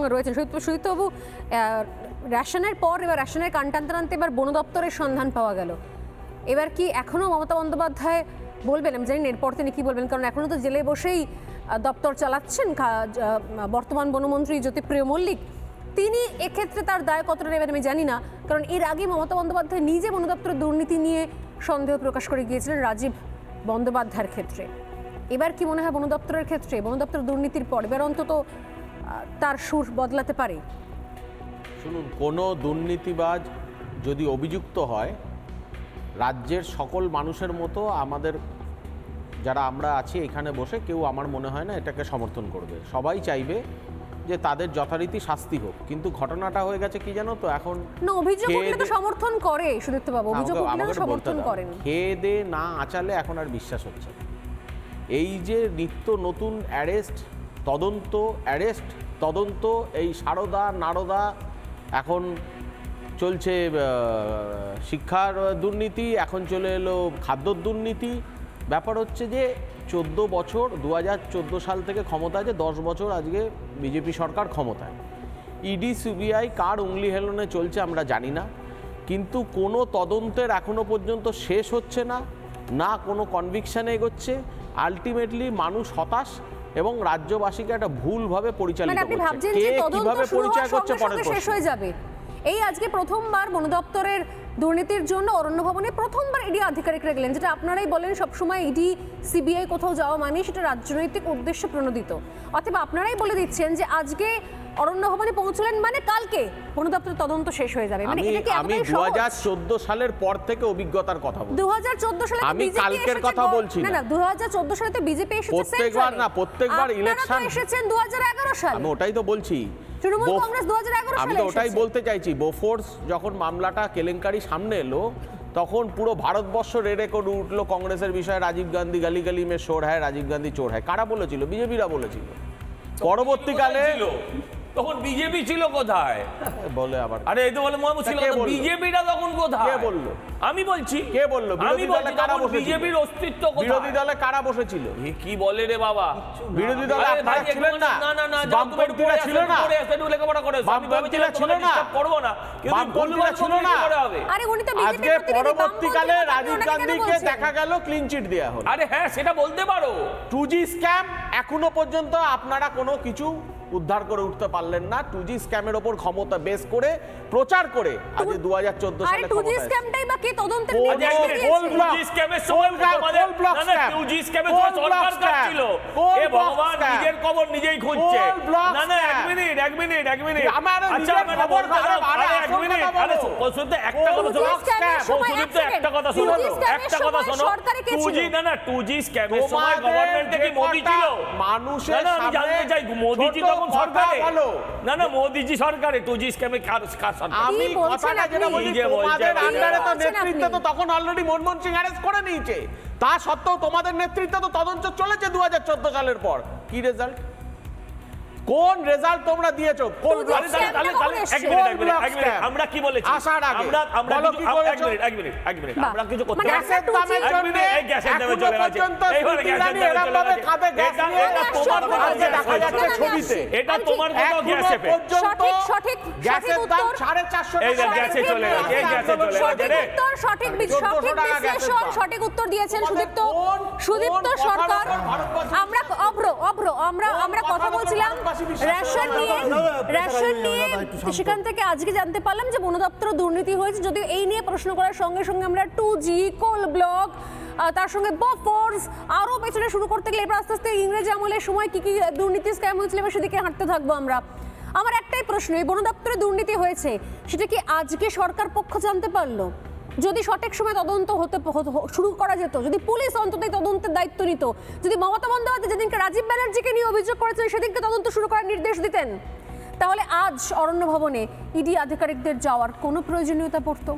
সঙ্গে রয়েছেন। সুদীপ্তবাবু, রেশনের পর এবার রেশনের কান টানতে টানতে এবার বন দপ্তরের সন্ধান পাওয়া গেল। এবার কি এখনও মমতা বন্দ্যোপাধ্যায় বলবেন? আমি জানি না এরপর তিনি কী বলবেন, কারণ এখনও তো জেলে বসেই দপ্তর চালাচ্ছেন বর্তমান বনমন্ত্রী জ্যোতিপ্রিয় মল্লিক। তিনি এক্ষেত্রে তার দায় কতটা নেবেন আমি জানি না, কারণ এর আগে মমতা বন্দ্যোপাধ্যায় নিজে বন দপ্তরের দুর্নীতি নিয়ে সন্দেহ প্রকাশ করে গিয়েছিলেন রাজীব বন্দ্যোপাধ্যায়ের ক্ষেত্রে। এবার কি মনে হয় বন দপ্তরের ক্ষেত্রে, বন দপ্তর দুর্নীতির পর এবার অন্তত তার সুর বদলাতে পারে? শুনুন, কোনো দুর্নীতিবাজ যদি অভিযুক্ত হয়, রাজ্যের সকল মানুষের মতো আমাদের যারা আমরা আছি এখানে বসে কেউ আমার মনে হয় না এটাকে সমর্থন করবে। সবাই চাইবে যে তাদের যথারীতি শাস্তি হোক, কিন্তু ঘটনাটা হয়ে গেছে কি জানো তো, এখন না অভিযোগ উঠলে তো সমর্থন করে সুদীপ্তবাবু, অভিযোগ উঠলে তো সমর্থন করেন। খেয়ে দে না আচালে এখন আর বিশ্বাস হচ্ছে না। এই যে নিত্য নতুন অ্যারেস্ট তদন্ত, এই সারদা নারদা, এখন চলছে শিক্ষার দুর্নীতি, এখন চলে এলো খাদ্যর দুর্নীতি। ব্যাপার হচ্ছে যে 14 বছর 2014 সাল থেকে ক্ষমতা আছে, 10 বছর আজকে বিজেপি সরকার ক্ষমতায়। ইডি সিবিআই কার উংলি হেলনে চলছে আমরা জানি না, কিন্তু কোনো তদন্তের এখনো পর্যন্ত শেষ হচ্ছে না, না কোনো কনভিকশনে এগোচ্ছে। আলটিমেটলি মানুষ হতাশ এবং রাজ্যবাসীকে একটা ভুলভাবে পরিচালিত করছে। কে কিভাবে পরিচয় করছে পরে শেষ হয়ে যাবে। এই আজকে প্রথমবার বন দপ্তরের দুর্নীতির জন্য অরণ্য ভবনে প্রথমবার ইডি আধিকারিকরা গেলেন, যেটা আপনারাই বলেন সবসময় ইডি সিবিআই কোথাও যাওয়া মানে সেটা রাজনৈতিক উদ্দেশ্য প্রণোদিত। অথবা আপনারাই বলে দিচ্ছেন যে আজকে অরণ্য ভবনে পৌঁছলেন মানে কালকে বন দপ্তরের তদন্ত শেষ হয়ে যাবে। মানে এটা কি আমি 2014 সালের পর থেকে অভিজ্ঞতার কথা বলছি। 2014 সালে আমি কালকের কথা বলছি না, 2014 সালে তো বিজেপি এসেছে, প্রত্যেকবার ইলেকশন এসেছেন 2011 সালে। আমি ওটাই তো বলছি, তৃণমূল কংগ্রেস 2011 সালে। আমি তো ওটাই বলতে চাইছি, বোফোর্স যখন মামলাটা কেলেঙ্কারি সামনে এলো তখন পুরো ভারতবর্ষ রেডে করে উঠলো কংগ্রেসের বিষয়ে, রাজীব গান্ধী গালি গালি মে চোর হ্যায়, রাজীব গান্ধী চোর হ্যায়। কারা বলেছিল? বিজেপিরা বলেছিল। পরবর্তীকালে তখন বিজেপি ছিল কোথায় বলে আবার, আরে এই তো বলে বিজেপিটা তখন কোথায়? কে বললো? আমি বলছি। কে বললো? আমি বলছি কারা বসেছিল? বিজেপির অস্তিত্ব কোথায়? বিরোধী দলে কারা বসেছিল? কি বলে রে বাবা, বিরোধী দলে আপনারা ছিলেন না? না না না, বামপন্থীরা ছিল না? একটু লেখাপড়া করেছো, বামপন্থীরা ছিল না? করব না, কিন্তু বামপন্থীরা ছিল না? আরে উনি তো বিজেপি আজকে পরবর্তীকালে রাজীব গান্ধীকে দেখা গেল ক্লিন চিট দেয়া হলো। আরে হ্যাঁ, সেটা বলতে পারো। 2G স্ক্যাম এখনো পর্যন্ত আপনারা কোনো কিছু উদ্ধার করে উঠতে পারলেন না। 2G স্ক্যামের ওপর ক্ষমতা বেস করে প্রচার করে আজ 2014 সালে 2G স্ক্যামটাই বা কে তদন্তের নির্দেশ দিয়েছে? 2G স্ক্যামের সময় তোমাদের না 2G স্ক্যামের সময় সরকার কাটছিল। এ ভগবান, নিজের খবর নিজেই খুঁজছে। না না, এক মিনিট আচ্ছা, এক মিনিট, আরে শুনতে একটা কথা শোনো, একটা কথা শোনো। 2G না না, 2G স্ক্যামের সময় গভর্নমেন্টে কি মোদি ছিল? মানুষের সামনে আমি জানতে চাই, মোদি জি তখন সরকারে? না না, মোদি জি সরকারে 2G স্ক্যামে কার সরকার? আমি কথাটা যেটা বলছি, তোমাদের আন্ডারে তো নেতৃত্ব তো তখন অলরেডি মনমোহন সিং অ্যারেস্ট করে নিয়েছে। তা সত্ত্বেও তোমাদের নেতৃত্ব তো তদন্ত চলেছে 2014 সালের পর। কি রেজাল্ট? কোন রেজাল্ট তোমরা দিয়েছো? কোন আমরা কি বলেছি আসার আগে? আমরা এক মিনিট আমরা কিছু করতে গ্যাসের দামের জন্য এই গ্যাসের দামে চলে গেছে, এইভাবে গ্যাসের দামে এরকম ভাবে খাবে গ্যাস নিয়ে তোমার আজকে দেখা যাচ্ছে ছবিতে। এটা তোমার কোনো গ্যাসে সঠিক গ্যাসের দাম 450 এই গ্যাসে চলে গেছে, এই গ্যাসে চলে গেছে রে। সঠিক বিশ্লেষণ, সঠিক উত্তর দিয়েছেন সুদীপ্ত সরকার। আমরা কথা বলছিলাম রেশন নিয়ে, সেখান থেকে আজকে জানতে পারলাম যে বন দপ্তর দুর্নীতি হয়েছে। যদিও এই নিয়ে প্রশ্ন করার সঙ্গে সঙ্গে আমরা 2G, কোল ব্লক, তার সঙ্গে বোফোর্স আরও পেছনে শুরু করতে গেলে এবার আস্তে আস্তে ইংরেজ আমলের সময় কি কি দুর্নীতি স্ক্যাম হয়েছিল এবার সেদিকে হাঁটতে থাকবো আমরা। আমার একটাই প্রশ্ন, এই বন দপ্তরে দুর্নীতি হয়েছে সেটা কি আজকে সরকার পক্ষ জানতে পারলো? যদি সঠিক সময় তদন্ত শুরু করা যেত, যদি পুলিশ অন্তত তদন্তের দায়িত্ব নিত, যদি মমতা বন্দ্যোপাধ্যায় যেদিনকে রাজীব ব্যানার্জিকে নিয়ে অভিযোগ করেছেন সেদিনকে তদন্ত শুরু করার নির্দেশ দিতেন, তাহলে আজ অরণ্য ভবনে ইডি আধিকারিকদের যাওয়ার কোনো প্রয়োজনীয়তা পড়তো?